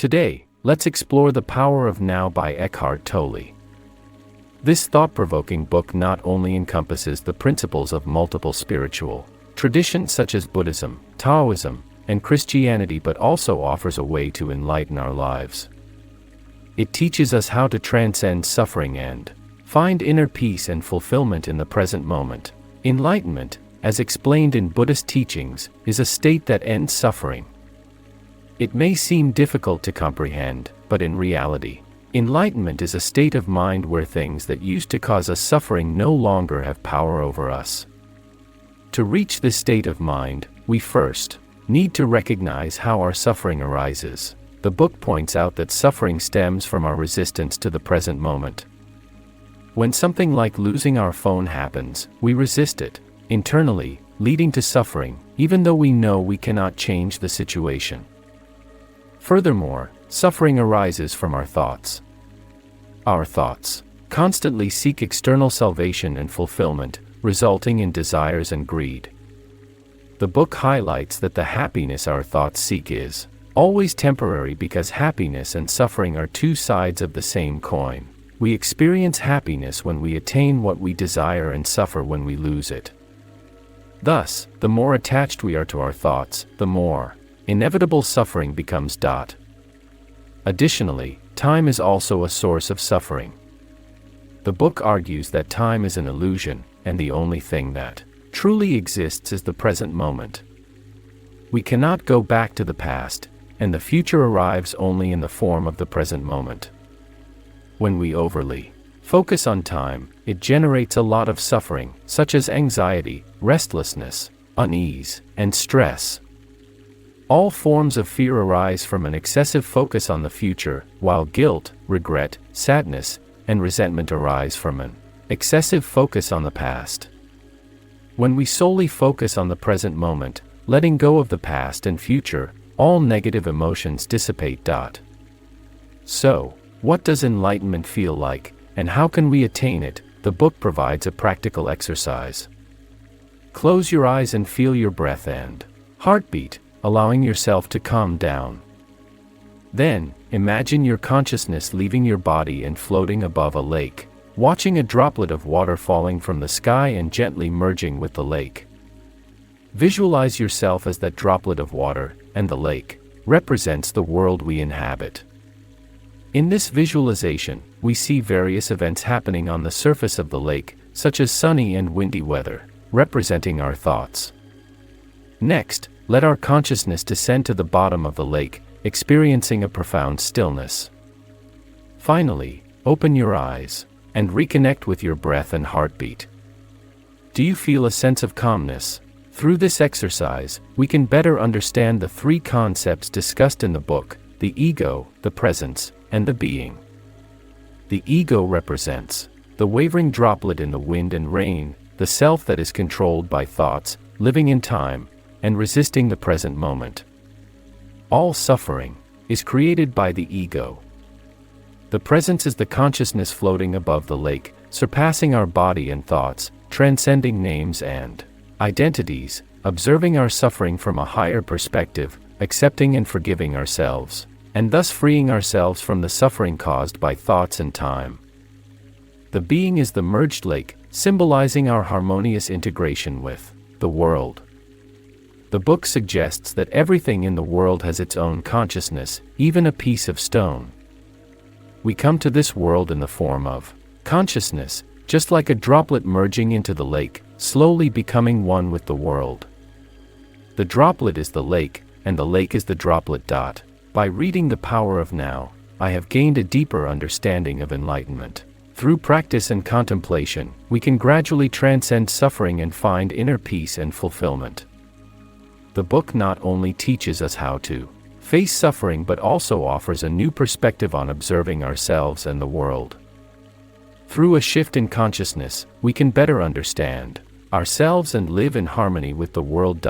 Today, let's explore The Power of Now by Eckhart Tolle. This thought-provoking book not only encompasses the principles of multiple spiritual traditions such as Buddhism, Taoism, and Christianity, but also offers a way to enlighten our lives. It teaches us how to transcend suffering and find inner peace and fulfillment in the present moment. Enlightenment, as explained in Buddhist teachings, is a state that ends suffering. It may seem difficult to comprehend, but in reality, enlightenment is a state of mind where things that used to cause us suffering no longer have power over us. To reach this state of mind, we first need to recognize how our suffering arises. The book points out that suffering stems from our resistance to the present moment. When something like losing our phone happens, we resist it internally, leading to suffering, even though we know we cannot change the situation. Furthermore, suffering arises from our thoughts. Our thoughts constantly seek external salvation and fulfillment, resulting in desires and greed. The book highlights that the happiness our thoughts seek is always temporary because happiness and suffering are two sides of the same coin. We experience happiness when we attain what we desire and suffer when we lose it. Thus, the more attached we are to our thoughts, the more inevitable suffering becomes. Additionally, time is also a source of suffering. The book argues that time is an illusion, and the only thing that truly exists is the present moment. We cannot go back to the past, and the future arrives only in the form of the present moment. When we overly focus on time, it generates a lot of suffering, such as anxiety, restlessness, unease, and stress. All forms of fear arise from an excessive focus on the future, while guilt, regret, sadness, and resentment arise from an excessive focus on the past. When we solely focus on the present moment, letting go of the past and future, all negative emotions dissipate. So, what does enlightenment feel like, and how can we attain it? The book provides a practical exercise. Close your eyes and feel your breath and heartbeat, allowing yourself to calm down. Then, imagine your consciousness leaving your body and floating above a lake, watching a droplet of water falling from the sky and gently merging with the lake. Visualize yourself as that droplet of water, and the lake represents the world we inhabit. In this visualization, we see various events happening on the surface of the lake, such as sunny and windy weather, representing our thoughts. Next, let our consciousness descend to the bottom of the lake, experiencing a profound stillness. Finally, open your eyes and reconnect with your breath and heartbeat. Do you feel a sense of calmness? Through this exercise, we can better understand the three concepts discussed in the book: the ego, the presence, and the being. The ego represents the wavering droplet in the wind and rain, the self that is controlled by thoughts, living in time, and resisting the present moment. All suffering is created by the ego. The presence is the consciousness floating above the lake, surpassing our body and thoughts, transcending names and identities, observing our suffering from a higher perspective, accepting and forgiving ourselves, and thus freeing ourselves from the suffering caused by thoughts and time. The being is the merged lake, symbolizing our harmonious integration with the world. The book suggests that everything in the world has its own consciousness, even a piece of stone. We come to this world in the form of consciousness, just like a droplet merging into the lake, slowly becoming one with the world. The droplet is the lake, and the lake is the droplet. By reading The Power of Now, I have gained a deeper understanding of enlightenment. Through practice and contemplation, we can gradually transcend suffering and find inner peace and fulfillment. The book not only teaches us how to face suffering but also offers a new perspective on observing ourselves and the world. Through a shift in consciousness, we can better understand ourselves and live in harmony with the world.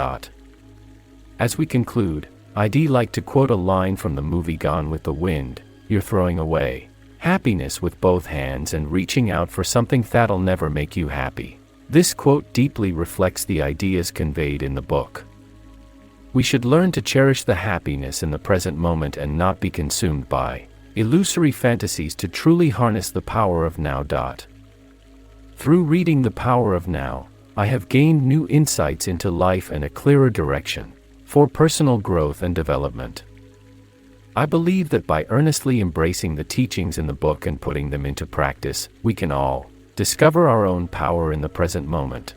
As we conclude, I'd like to quote a line from the movie Gone with the Wind: "You're throwing away happiness with both hands and reaching out for something that'll never make you happy." This quote deeply reflects the ideas conveyed in the book. We should learn to cherish the happiness in the present moment and not be consumed by illusory fantasies to truly harness the power of now. Through reading The Power of Now, I have gained new insights into life and a clearer direction for personal growth and development. I believe that by earnestly embracing the teachings in the book and putting them into practice, we can all discover our own power in the present moment.